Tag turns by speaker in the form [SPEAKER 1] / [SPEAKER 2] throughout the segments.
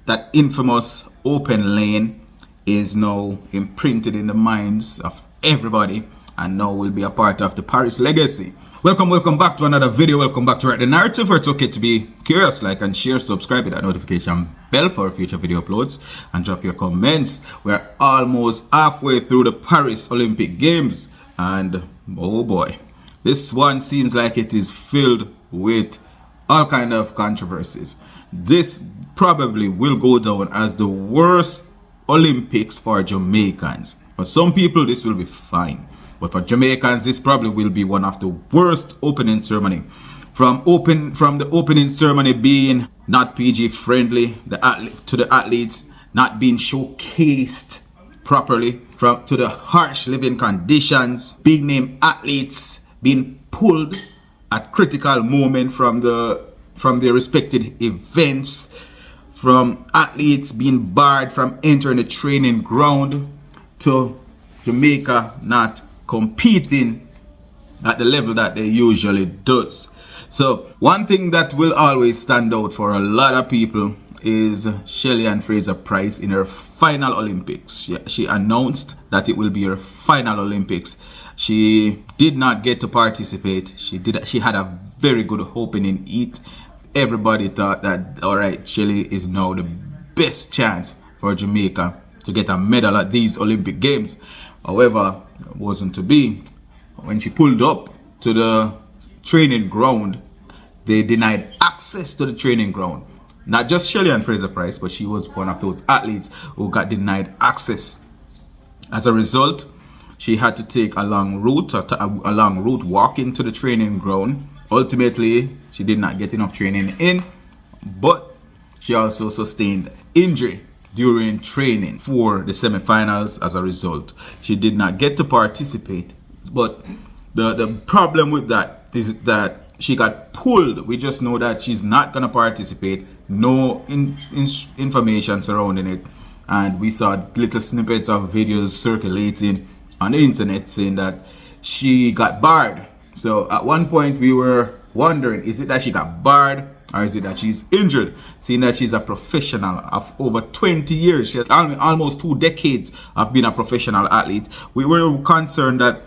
[SPEAKER 1] that infamous open lane is now imprinted in the minds of everybody and now will be a part of the Paris legacy. Welcome back to another video. Welcome back to Write the Narrative, where it's okay to be curious. Like and share, subscribe with that notification bell for future video uploads, and drop your comments. We're almost halfway through the Paris Olympic Games, and oh boy, this one seems like it is filled with all kind of controversies. This probably will go down as the worst Olympics for Jamaicans. For some people this will be fine, but for Jamaicans this probably will be one of the worst opening ceremony. From the opening ceremony being not PG friendly, to the athletes not being showcased properly, to the harsh living conditions, big name athletes being pulled at critical moment from their respected events, from athletes being barred from entering the training ground, to Jamaica not competing at the level that they usually does. So one thing that will always stand out for a lot of people is Shelly and Fraser-Pryce in her final Olympics. She announced that it will be her final Olympics. She did not get to participate. She had a very good opening heat. Everybody thought that, all right, Shelly is now the best chance for Jamaica to get a medal at these Olympic Games. However, it wasn't to be. When she pulled up to the training ground, they denied access to the training ground. Not just Shelly and Fraser-Pryce, but she was one of those athletes who got denied access. As a result, she had to take a long route walking to the training ground. Ultimately, she did not get enough training in, but she also sustained injury during training for the semifinals. As a result, she did not get to participate. But the problem with that is that she got pulled. We just know that she's not going to participate. No information surrounding it. And we saw little snippets of videos circulating on the internet saying that she got barred. So at one point we were wondering, is it that she got barred or is it that she's injured? Seeing that she's a professional of over 20 years, she has almost 2 decades of being a professional athlete. We were concerned that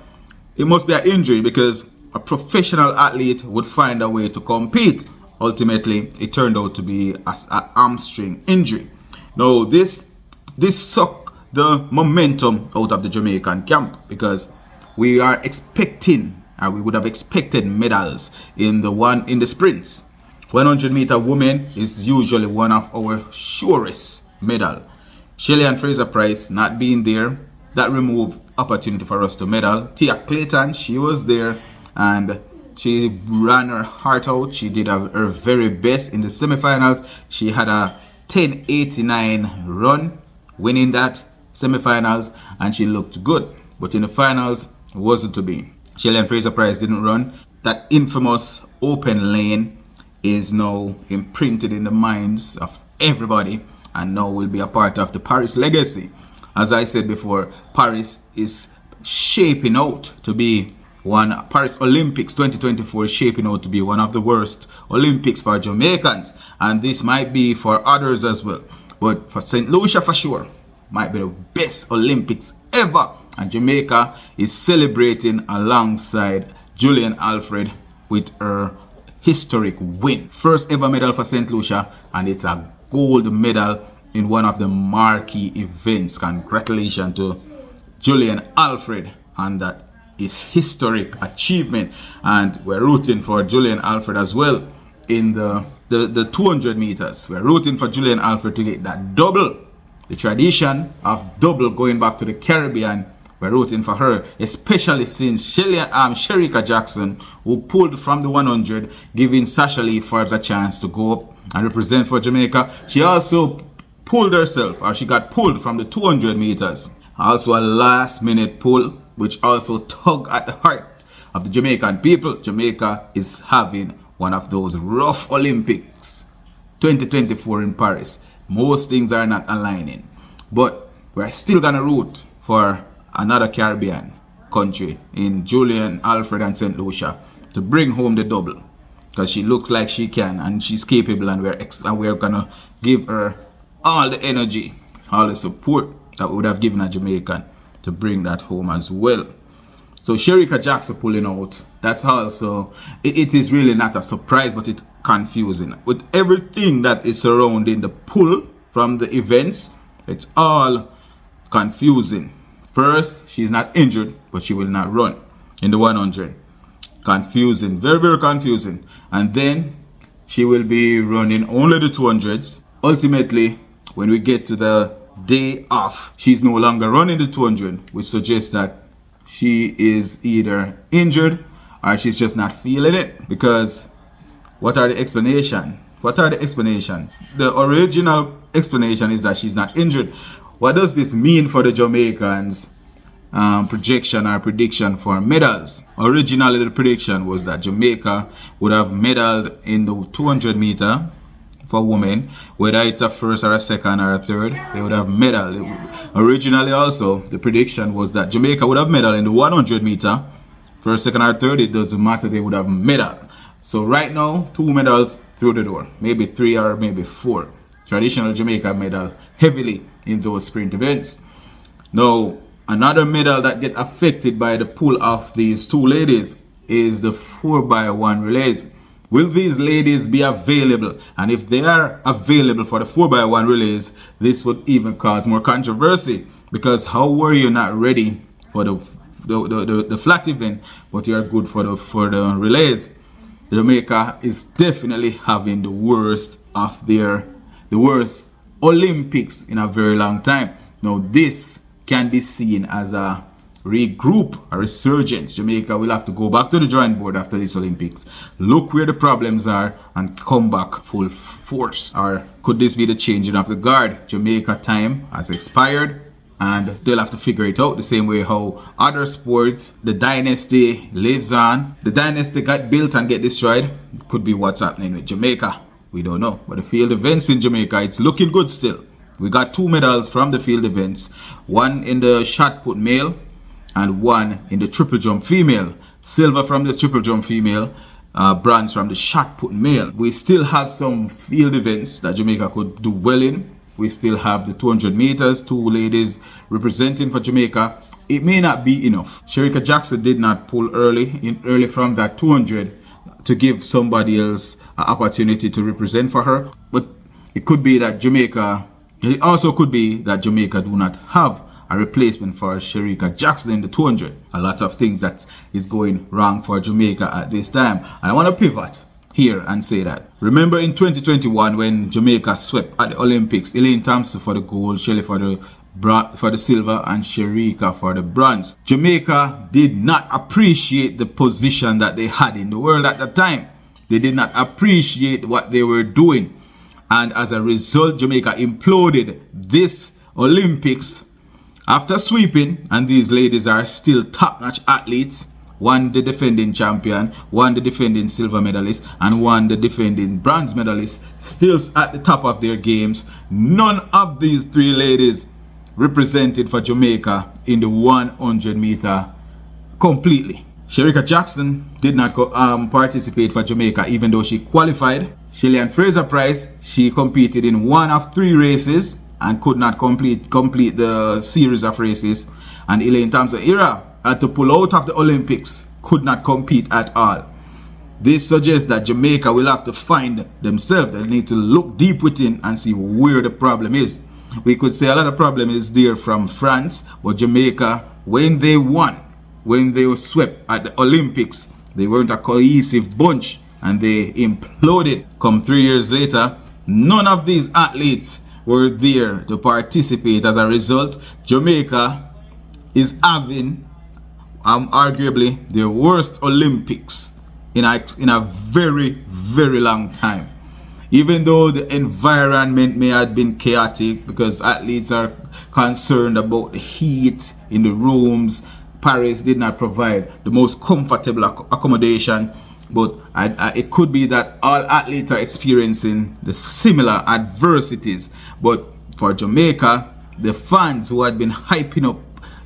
[SPEAKER 1] it must be an injury, because a professional athlete would find a way to compete. Ultimately, it turned out to be a hamstring injury. Now, this sucked the momentum out of the Jamaican camp, because we are expecting, and we would have expected, medals in the sprints. 100-meter women is usually one of our surest medal. Shelly and Fraser-Pryce not being there, that removed opportunity for us to medal. Tia Clayton, she was there and she ran her heart out. She did her very best in the semifinals. She had a 10:89 run, winning that semifinals, and she looked good. But in the finals, it wasn't to be. Shelly and Fraser-Pryce didn't run. That infamous open lane is now imprinted in the minds of everybody and now will be a part of the Paris legacy. As I said before, Paris is shaping out to be Paris Olympics 2024 is shaping out to be one of the worst Olympics for Jamaicans, and this might be for others as well. But for St Lucia, for sure, might be the best Olympics ever, and Jamaica is celebrating alongside Julian Alfred with her historic win. First ever medal for St Lucia, and it's a gold medal in one of the marquee events. Congratulations to Julian Alfred on that historic achievement, and we're rooting for Julian Alfred as well in the 200 meters. We're rooting for Julian Alfred to get that double, the tradition of double going back to the Caribbean. We're rooting for her, especially since Shericka Jackson, who pulled from the 100, giving Sasha Lee Forbes a chance to go up and represent for Jamaica. She also pulled herself, or she got pulled from the 200 meters. Also a last minute pull, which also tugged at the heart of the Jamaican people. Jamaica is having one of those rough Olympics 2024 in Paris. Most things are not aligning, but we're still gonna root for another Caribbean country in Julian Alfred and St Lucia to bring home the double, because she looks like she can and she's capable, and we're gonna give her all the energy, all the support that we would have given a Jamaican to bring that home as well. So Shericka Jackson pulling out, that's also, it is really not a surprise, but it's confusing. With everything that is surrounding the pull from the events, it's all confusing. First, she's not injured, but she will not run in the 100. Confusing, very, very confusing. And then she will be running only the 200s. Ultimately, when we get to the day off, she's no longer running the 200, which suggests that she is either injured or she's just not feeling it. Because what are the explanation? The original explanation is that she's not injured. What does this mean for the Jamaicans' projection or prediction for medals? Originally, the prediction was that Jamaica would have medaled in the 200 meter for women, whether it's a first or a second or a third, they would have medal. Originally also, the prediction was that Jamaica would have medal in the 100 meter, first, second or third, it doesn't matter, they would have medal. So right now, 2 medals through the door, maybe 3 or maybe 4. Traditional Jamaica medal heavily in those sprint events. Now, another medal that get affected by the pull of these 2 ladies is the 4x1 relays. Will these ladies be available? And if they are available for the 4x1 relays, this would even cause more controversy. Because how were you not ready for the flat event, but you are good for the relays? Jamaica is definitely having the worst Olympics in a very long time. Now this can be seen as a regroup, a resurgence. Jamaica will have to go back to the drawing board after this Olympics, look where the problems are, and come back full force. Or could this be the changing of the guard? Jamaica time has expired and they'll have to figure it out the same way how other sports, the dynasty lives on. The dynasty got built and get destroyed. It could be what's happening with Jamaica. We don't know. But the field events in Jamaica, it's looking good still. We got 2 medals from the field events, 1 in the shot put male and 1 in the triple jump female. Silver from the triple jump female, bronze from the shot put male. We still have some field events that Jamaica could do well in. We still have the 200 meters, 2 ladies representing for Jamaica. It may not be enough. Shericka Jackson did not pull early from that 200 to give somebody else an opportunity to represent for her. But it could be that it also could be that Jamaica do not have a replacement for Shericka Jackson in the 200. A lot of things that is going wrong for Jamaica at this time. And I want to pivot here and say that. Remember in 2021 when Jamaica swept at the Olympics, Elaine Thompson for the gold, Shelley for the silver, and Shericka for the bronze. Jamaica did not appreciate the position that they had in the world at that time. They did not appreciate what they were doing. And as a result, Jamaica imploded this Olympics after sweeping, and these ladies are still top-notch athletes. 1 the defending champion, 1 the defending silver medalist, and 1 the defending bronze medalist, still at the top of their games. None of these 3 ladies represented for Jamaica in the 100 meter completely. Shericka Jackson did not participate for Jamaica even though she qualified. Shillian Fraser-Pryce, she competed in 1 of 3 races and could not complete the series of races. And Elaine Thompson had to pull out of the Olympics, could not compete at all. This suggests that Jamaica will have to find themselves. They need to look deep within and see where the problem is. We could say a lot of problem is there from France, but Jamaica, when they won, when they were swept at the Olympics, they weren't a cohesive bunch and they imploded. Come 3 years later, none of these athletes were there to participate. As a result, Jamaica is having arguably their worst Olympics in a very, very long time. Even though the environment may have been chaotic because athletes are concerned about the heat in the rooms, Paris did not provide the most comfortable accommodation. But it could be that all athletes are experiencing the similar adversities. But for Jamaica, the fans who had been hyping up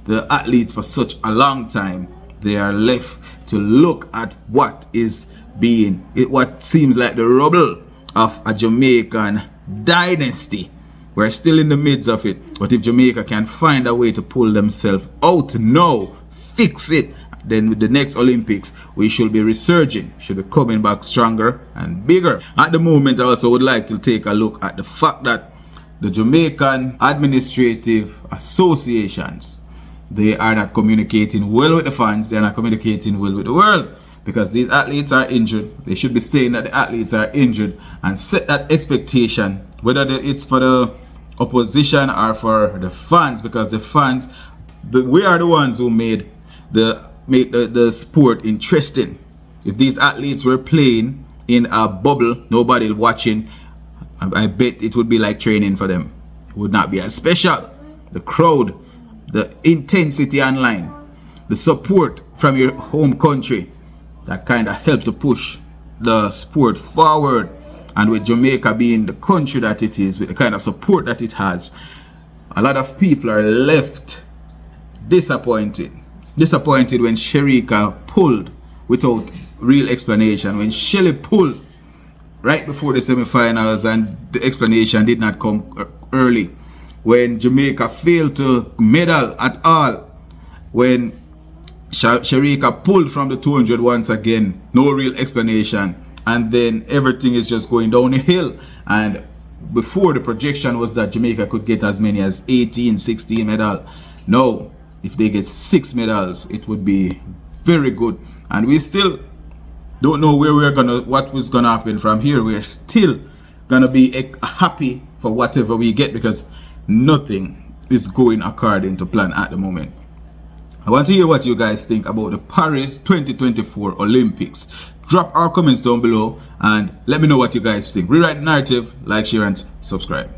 [SPEAKER 1] the athletes for such a long time, they are left to look at what seems like the rubble of a Jamaican dynasty We're still in the midst of it. But if Jamaica can find a way to pull themselves out now, fix it, then with the next Olympics, we should be resurging, should be coming back stronger and bigger. At the moment, I also would like to take a look at the fact that the Jamaican administrative associations, they are not communicating well with the fans, they are not communicating well with the world. Because these athletes are injured, they should be saying that the athletes are injured and set that expectation, whether it's for the opposition or for the fans, because the fans, we are the ones who made the sport interesting. If these athletes were playing in a bubble, nobody watching, I bet it would be like training for them. It would not be as special. The crowd, the intensity online, the support from your home country, that kind of helps to push the sport forward. And with Jamaica being the country that it is, with the kind of support that it has, a lot of people are left disappointed when Sherika pulled without real explanation, when Shelly pulled right before the semifinals and the explanation did not come early, when Jamaica failed to medal at all, when Sherika pulled from the 200 once again, no real explanation, and then everything is just going down the hill. And before, the projection was that Jamaica could get as many as 18, 16 medals. No, if they get 6 medals, it would be very good. And we still don't know what was gonna happen from here. We're still gonna be happy for whatever we get, because nothing is going according to plan at the moment. I want to hear what you guys think about the Paris 2024 Olympics. Drop our comments down below and let me know what you guys think. Rewrite the narrative, like, share, and subscribe.